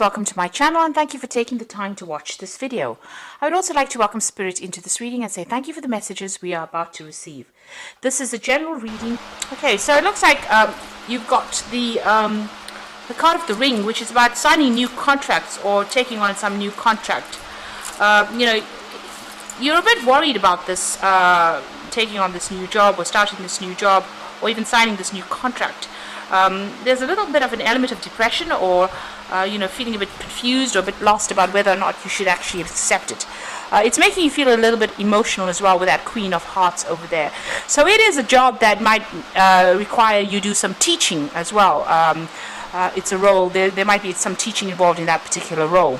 Welcome to my channel and thank you for taking the time to watch this video. I would also like to welcome Spirit into this reading and say thank you for the messages we are about to receive. This is a general reading. Okay, so it looks like you've got the card of the ring, which is about signing new contracts or taking on some new contract. You're a bit worried about this, taking on this new job or starting this new job or even signing this new contract. There's a little bit of an element of depression or feeling a bit confused or a bit lost about whether or not you should actually accept it. It's making you feel a little bit emotional as well with that Queen of Hearts over there. So it is a job that might require you do some teaching as well. It's a role, there might be some teaching involved in that particular role.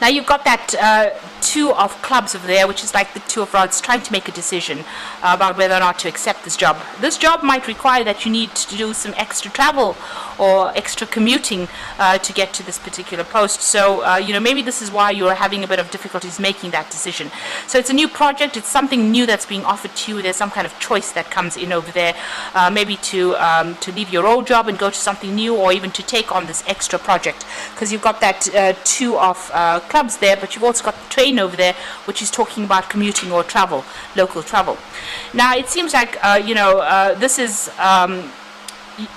Now you've got that Two of Clubs over there, which is like the Two of Rods, trying to make a decision about whether or not to accept this job. This job might require that you need to do some extra travel or extra commuting to get to this particular post. So, maybe this is why you're having a bit of difficulties making that decision. So it's a new project, it's something new that's being offered to you. There's some kind of choice that comes in over there, maybe to leave your old job and go to something new, or even to take on this extra project, because you've got that Two of Clubs there, but you've also got the train over there, which is talking about commuting or travel, local travel. Now it seems like this is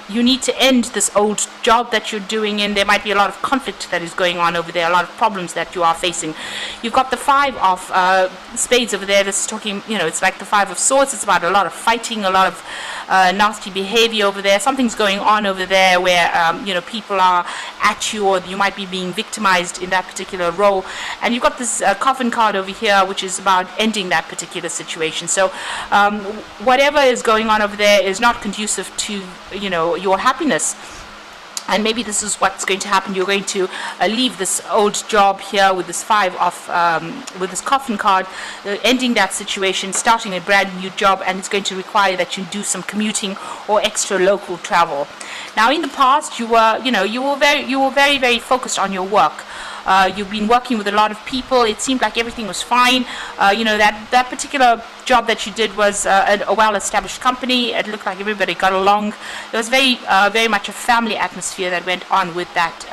you need to end this old job that you're doing, and there might be a lot of conflict that is going on over there, a lot of problems that you are facing. You've got the Five of Spades over there. This is talking, it's like the Five of Swords. It's about a lot of fighting, a lot of nasty behavior over there. Something's going on over there where people are at you, or you might be being victimized in that particular role. And you've got this coffin card over here, which is about ending that particular situation. So whatever is going on over there is not conducive to your happiness. And maybe this is what's going to happen. You're going to leave this old job here with this with this coffin card, ending that situation, starting a brand new job, and it's going to require that you do some commuting or extra local travel. Now, in the past, you were very, very focused on your work. You've been working with a lot of people. It seemed like everything was fine. That particular job that you did was a well-established company. It looked like everybody got along. There was very much a family atmosphere that went on with that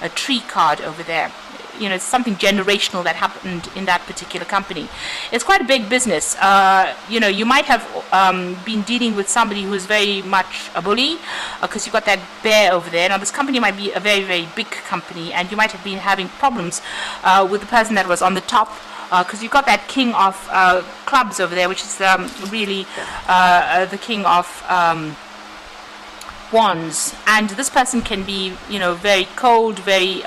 a tree card over there. It's something generational that happened in that particular company. It's quite a big business. You might have been dealing with somebody who is very much a bully, because you've got that bear over there. Now, this company might be a very, very big company, and you might have been having problems with the person that was on the top, because you've got that King of Clubs over there, which is really the King of Wands. And this person can be, very cold, very...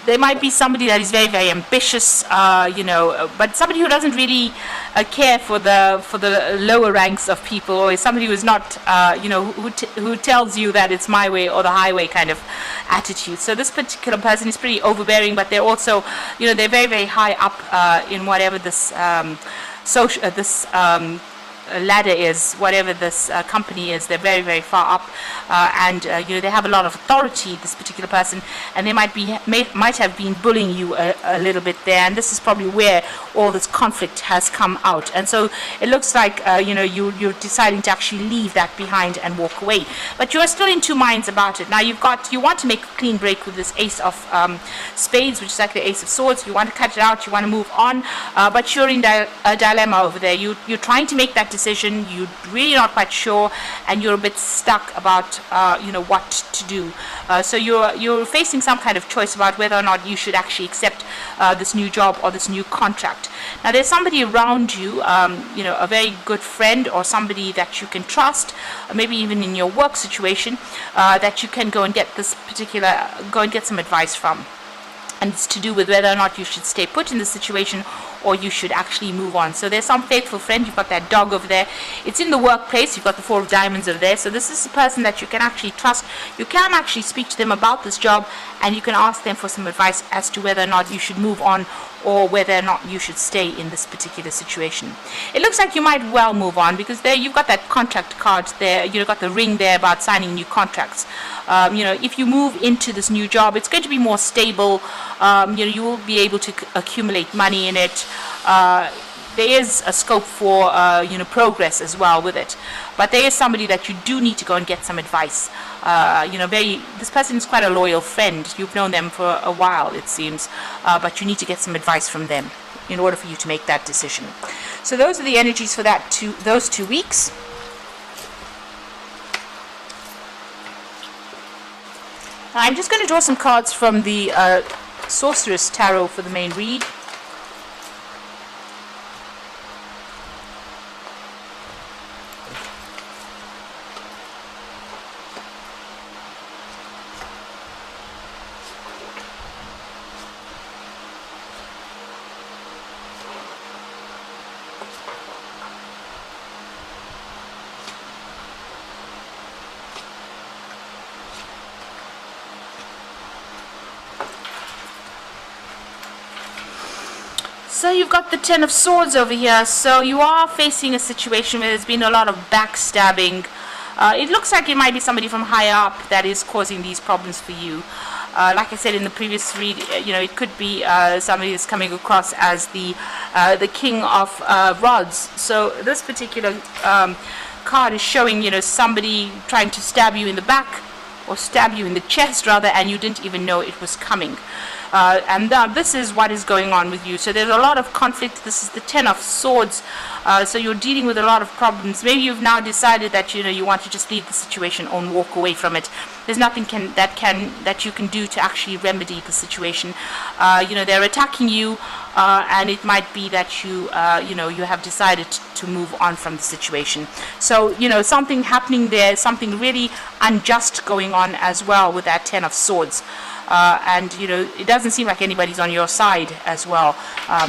There might be somebody that is very, very ambitious, but somebody who doesn't really care for the lower ranks of people, or is somebody who is not, who tells you that it's my way or the highway kind of attitude. So this particular person is pretty overbearing, but they're also, they're very, very high up in whatever this ladder is, whatever this company is. They're very, very far up, and they have a lot of authority, this particular person, and they might have been bullying you a little bit there, and this is probably where all this conflict has come out. And so it looks like you're deciding to actually leave that behind and walk away, but you are still in two minds about it. Now you want to make a clean break with this Ace of Spades, which is like the Ace of Swords. You want to cut it out, you want to move on, but you're in a dilemma over there. You're trying to make that decision, you're really not quite sure, and you're a bit stuck about what to do. So you're facing some kind of choice about whether or not you should actually accept this new job or this new contract. Now, there's somebody around you, a very good friend or somebody that you can trust, maybe even in your work situation, that you can go and get some advice from. And it's to do with whether or not you should stay put in the situation or you should actually move on. So there's some faithful friend. You've got that dog over there. It's in the workplace. You've got the Four of Diamonds over there. So this is a person that you can actually trust. You can actually speak to them about this job, and you can ask them for some advice as to whether or not you should move on or whether or not you should stay in this particular situation. It looks like you might well move on, because there you've got that contract card there. You've got the ring there about signing new contracts. If you move into this new job, it's going to be more stable. You will be able to accumulate money in it. there is a scope for progress as well with it. But there is somebody that you do need to go and get some advice. This person is quite a loyal friend. You've known them for a while, it seems, but you need to get some advice from them in order for you to make that decision. So those are the energies for those 2 weeks. I'm just going to draw some cards from the Sorceress Tarot for the main read. So you've got the Ten of Swords over here. So you are facing a situation where there's been a lot of backstabbing. It looks like it might be somebody from higher up that is causing these problems for you. Like I said in the previous read, it could be somebody that's coming across as the King of Rods. So this particular card is showing, somebody trying to stab you in the back, or stab you in the chest rather, and you didn't even know it was coming. And this is what is going on with you. So there's a lot of conflict. This is the Ten of Swords. So you're dealing with a lot of problems. Maybe you've now decided that you want to just leave the situation and walk away from it. There's nothing that you can do to actually remedy the situation. They're attacking you, and it might be that you have decided to move on from the situation. So something happening there, something really unjust going on as well with that Ten of Swords. And it doesn't seem like anybody's on your side as well.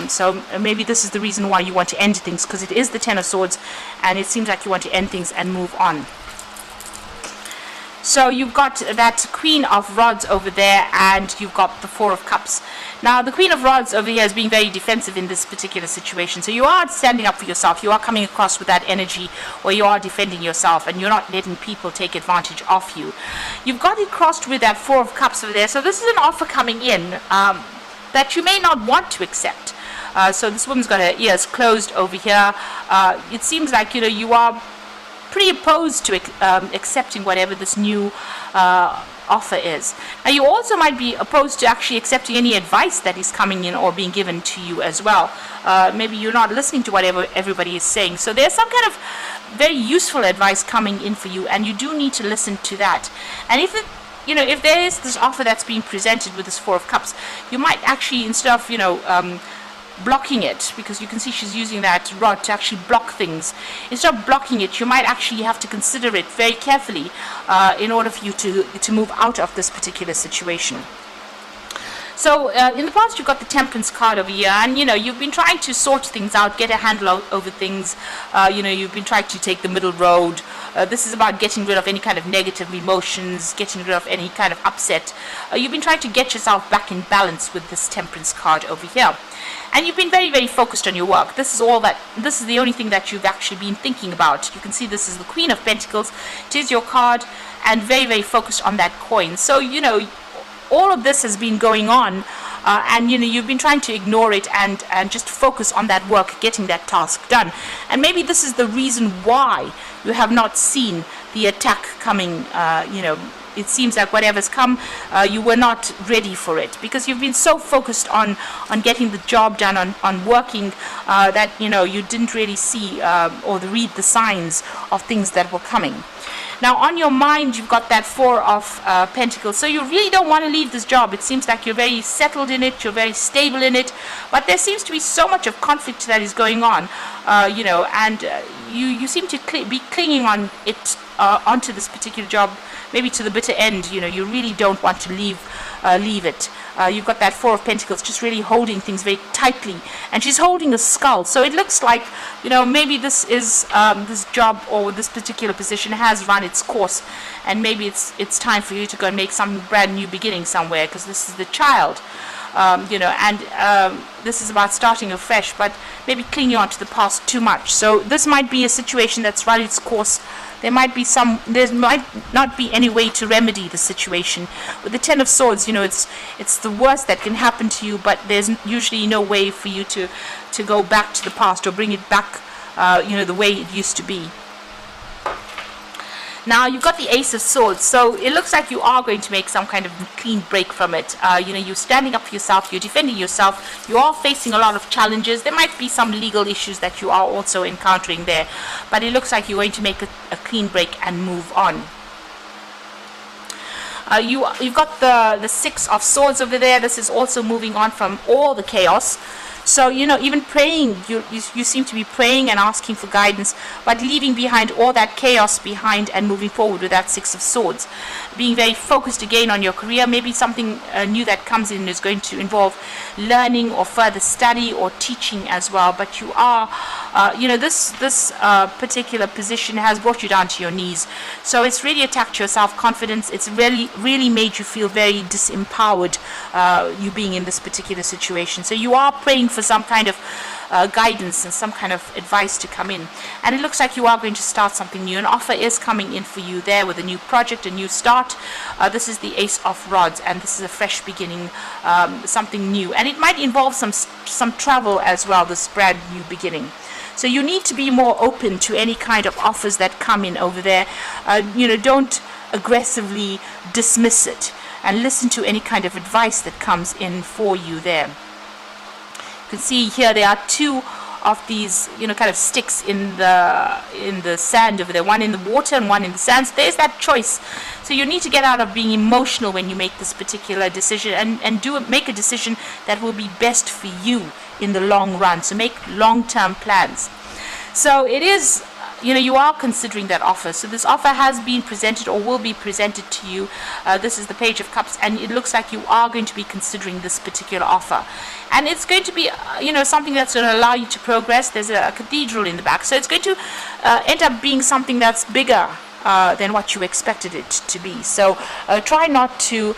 So maybe this is the reason why you want to end things, because it is the Ten of Swords, and it seems like you want to end things and move on. So you've got that Queen of Rods over there, and you've got the Four of Cups. Now the Queen of Rods over here is being very defensive in this particular situation. So you are standing up for yourself. You are coming across with that energy where you are defending yourself, and you're not letting people take advantage of you. You've got it crossed with that Four of Cups over there. So this is an offer coming in that you may not want to accept. So this woman's got her ears closed over here. It seems like you are pretty opposed to accepting whatever this new offer is. Now you also might be opposed to actually accepting any advice that is coming in or being given to you as well. Maybe you're not listening to whatever everybody is saying. So there's some kind of very useful advice coming in for you, and you do need to listen to that. And if there is this offer that's being presented with this Four of Cups, you might actually, instead of blocking it, because you can see she's using that rod to actually block things, instead of blocking it, you might actually have to consider it very carefully in order for you to move out of this particular situation. So in the past, you've got the Temperance card over here, and you've been trying to sort things out, get a handle over things. You've been trying to take the middle road. This is about getting rid of any kind of negative emotions, getting rid of any kind of upset. You've been trying to get yourself back in balance with this Temperance card over here. And you've been very, very focused on your work. This is the only thing that you've actually been thinking about. You can see this is the Queen of Pentacles. It is your card, and very, very focused on that coin. So, all of this has been going on, and you've been trying to ignore it and just focus on that work, getting that task done. And maybe this is the reason why you have not seen the attack coming. It seems like whatever's come, you were not ready for it, because you've been so focused on getting the job done, on working, that you didn't really see or read the signs of things that were coming. Now on your mind, you've got that Four of Pentacles. So you really don't want to leave this job. It seems like you're very settled in it, you're very stable in it, but there seems to be so much of conflict that is going on, and you seem to be clinging on it, onto this particular job, maybe to the bitter end. You really don't want to leave it. You've got that Four of Pentacles just really holding things very tightly, and she's holding a skull. So it looks like maybe this is this job or this particular position has run its course, and maybe it's time for you to go and make some brand new beginning somewhere, because this is the Child. this is about starting afresh, but maybe clinging on to the past too much. So this might be a situation that's run its course. There might not be any way to remedy the situation. With the Ten of Swords, it's the worst that can happen to you, but there's usually no way for you to go back to the past or bring it back, the way it used to be. Now you've got the Ace of Swords, so it looks like you are going to make some kind of clean break from it. You're standing up for yourself, you're defending yourself, you are facing a lot of challenges. There might be some legal issues that you are also encountering there, but it looks like you're going to make a clean break and move on. You've got the Six of Swords over there. This is also moving on from all the chaos. So, even praying, you seem to be praying and asking for guidance, but leaving behind all that chaos behind and moving forward with that Six of Swords. Being very focused again on your career. Maybe something new that comes in is going to involve learning or further study or teaching as well. But you are, this particular position has brought you down to your knees. So it's really attacked your self-confidence. It's really made you feel very disempowered, you being in this particular situation. So you are praying for some kind of guidance and some kind of advice to come in, and it looks like you are going to start something new. An offer is coming in for you there with a new project, a new start. This is the Ace of Rods, and this is a fresh beginning, something new, and it might involve some travel as well, this brand new beginning. So you need to be more open to any kind of offers that come in over there. Don't aggressively dismiss it, and listen to any kind of advice that comes in for you there. You can see here there are two of these, kind of sticks in the sand over there. One in the water and one in the sand. So there's that choice. So you need to get out of being emotional when you make this particular decision, and make a decision that will be best for you in the long run. So make long-term plans. So it is, you are considering that offer. So this offer has been presented or will be presented to you. This is the Page of Cups, and it looks like you are going to be considering this particular offer. And it's going to be, something that's going to allow you to progress. There's a cathedral in the back. So it's going to end up being something that's bigger than what you expected it to be. So try not to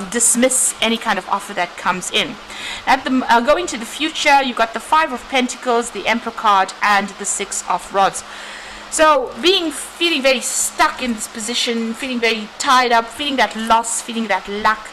dismiss any kind of offer that comes in. Going to the future, you've got the Five of Pentacles, the Emperor card, and the Six of Rods. So feeling very stuck in this position, feeling very tied up, feeling that loss, feeling that lack,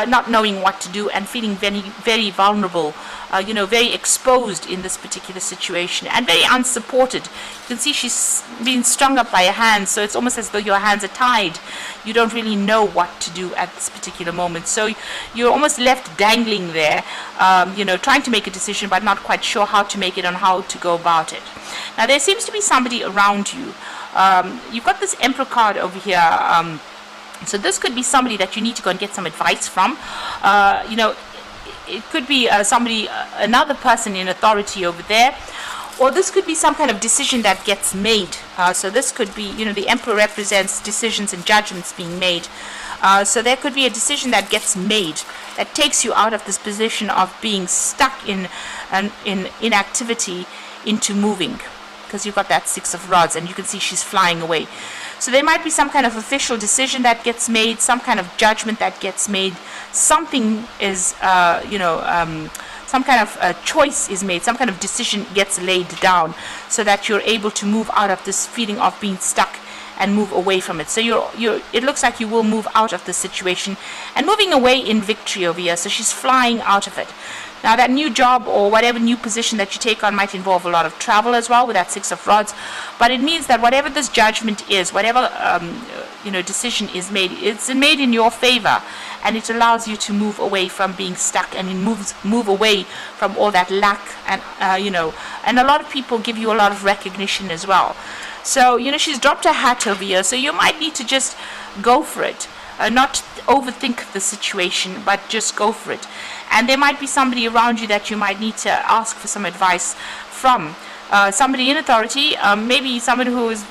not knowing what to do, and feeling very, very vulnerable, very exposed in this particular situation, and very unsupported. You can see she's being strung up by her hands, so it's almost as though your hands are tied. You don't really know what to do at this particular moment. So you're almost left dangling there, trying to make a decision, but not quite sure how to make it and how to go about it. Now, there seems to be somebody around you. You've got this Emperor card over here. So this could be somebody that you need to go and get some advice from. It could be another person in authority over there, or this could be some kind of decision that gets made. So this could be, the Emperor represents decisions and judgments being made. So there could be a decision that gets made that takes you out of this position of being stuck in inactivity into moving, because you've got that Six of Rods, and you can see she's flying away. So there might be some kind of official decision that gets made, some kind of judgment that gets made. Something is, some kind of choice is made, some kind of decision gets laid down, so that you're able to move out of this feeling of being stuck and move away from it. So it looks like you will move out of the situation and moving away in victory over here. So she's flying out of it. Now, that new job or whatever new position that you take on might involve a lot of travel as well with that Six of Rods. But it means that whatever this judgment is, whatever decision is made, it's made in your favor, and it allows you to move away from being stuck, and it move away from all that lack, and and a lot of people give you a lot of recognition as well. So she's dropped her hat over here, so you might need to just go for it. Not overthink the situation, but just go for it. And there might be somebody around you that you might need to ask for some advice from. Somebody in authority, maybe somebody who is,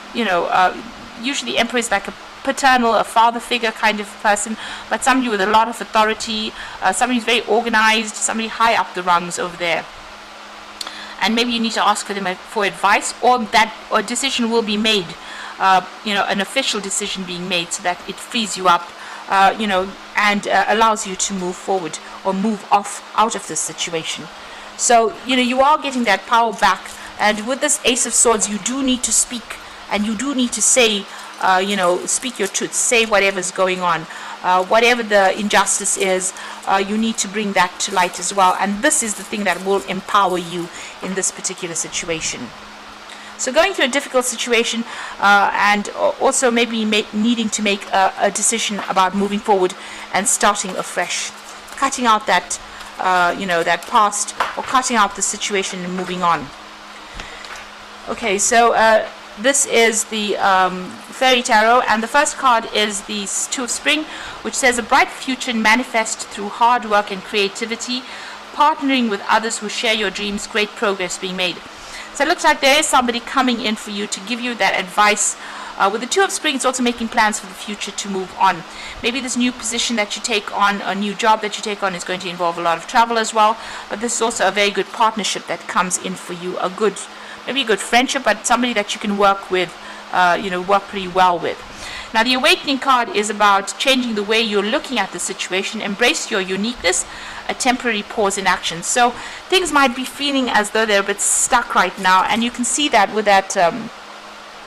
usually Emperor is like a paternal, a father figure kind of person, but somebody with a lot of authority, somebody who's very organized, somebody high up the rungs over there. And maybe you need to ask for them for advice, or that a decision will be made, an official decision being made, so that it frees you up, and allows you to move forward or move out of this situation. So, you are getting that power back. And with this Ace of Swords, you do need to speak, and you do need to say, speak your truth, say whatever's going on. Whatever the injustice is, you need to bring that to light as well. And this is the thing that will empower you in this particular situation. So going through a difficult situation, and also maybe needing to make a decision about moving forward and starting afresh, cutting out that, that past, or cutting out the situation and moving on. Okay, so this is the Fairy Tarot, and the first card is the Two of Spring, which says a bright future manifest through hard work and creativity, partnering with others who share your dreams, great progress being made. So it looks like there is somebody coming in for you to give you that advice. With the Two of Spring, it's also making plans for the future to move on. Maybe this new position that you take on, a new job that you take on, is going to involve a lot of travel as well, but this is also a very good partnership that comes in for you, maybe a good friendship, but somebody that you can work with, work pretty well with. Now, the Awakening card is about changing the way you're looking at the situation, embrace your uniqueness, a temporary pause in action. So things might be feeling as though they're a bit stuck right now, and you can see that with that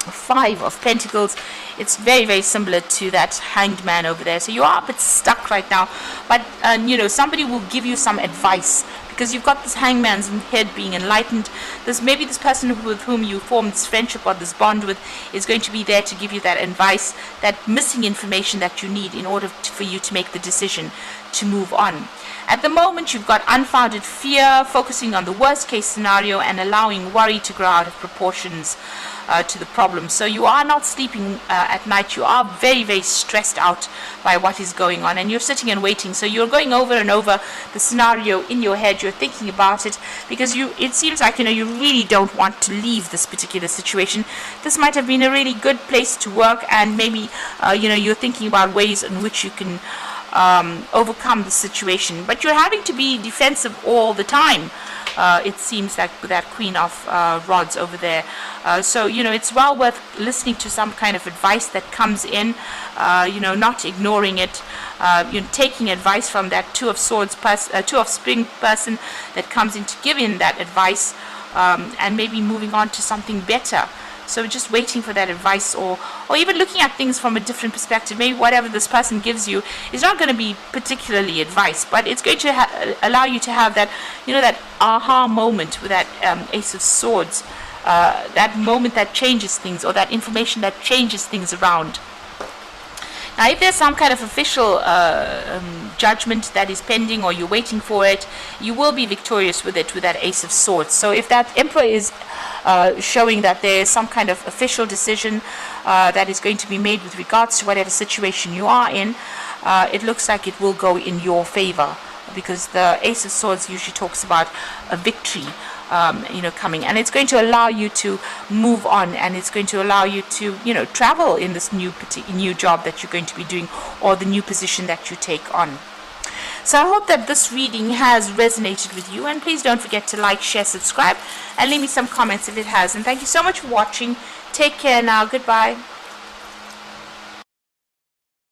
Five of Pentacles. It's very, very similar to that Hanged Man over there. So you are a bit stuck right now, but somebody will give you some advice, because you've got this Hangman's head being enlightened. Maybe this person with whom you formed this friendship or this bond with is going to be there to give you that advice, that missing information that you need in order for you to make the decision to move on. At the moment, you've got unfounded fear, focusing on the worst case scenario and allowing worry to grow out of proportions to the problem. So you are not sleeping at night. You are very, very stressed out by what is going on, and you're sitting and waiting. So you're going over and over the scenario in your head. You're thinking about it, because it seems like you really don't want to leave this particular situation. This might have been a really good place to work, and maybe you're thinking about ways in which you can overcome the situation, but you're having to be defensive all the time. It seems like with that Queen of Rods over there. So it's well worth listening to some kind of advice that comes in, not ignoring it, taking advice from that Two of Spring person that comes in to give in that advice, and maybe moving on to something better. So just waiting for that advice, or even looking at things from a different perspective. Maybe whatever this person gives you is not going to be particularly advice, but it's going to allow you to have that, that aha moment with that Ace of Swords, that moment that changes things, or that information that changes things around. Now, if there's some kind of official judgment that is pending, or you're waiting for it, you will be victorious with it, with that Ace of Swords. So if that Emperor is showing that there is some kind of official decision that is going to be made with regards to whatever situation you are in, it looks like it will go in your favor, because the Ace of Swords usually talks about a victory coming, and it's going to allow you to move on, and it's going to allow you to travel in this new job that you're going to be doing, or the new position that you take on. So I hope that this reading has resonated with you, and please don't forget to like, share, subscribe, and leave me some comments if it has. And thank you so much for watching. Take care now. Goodbye.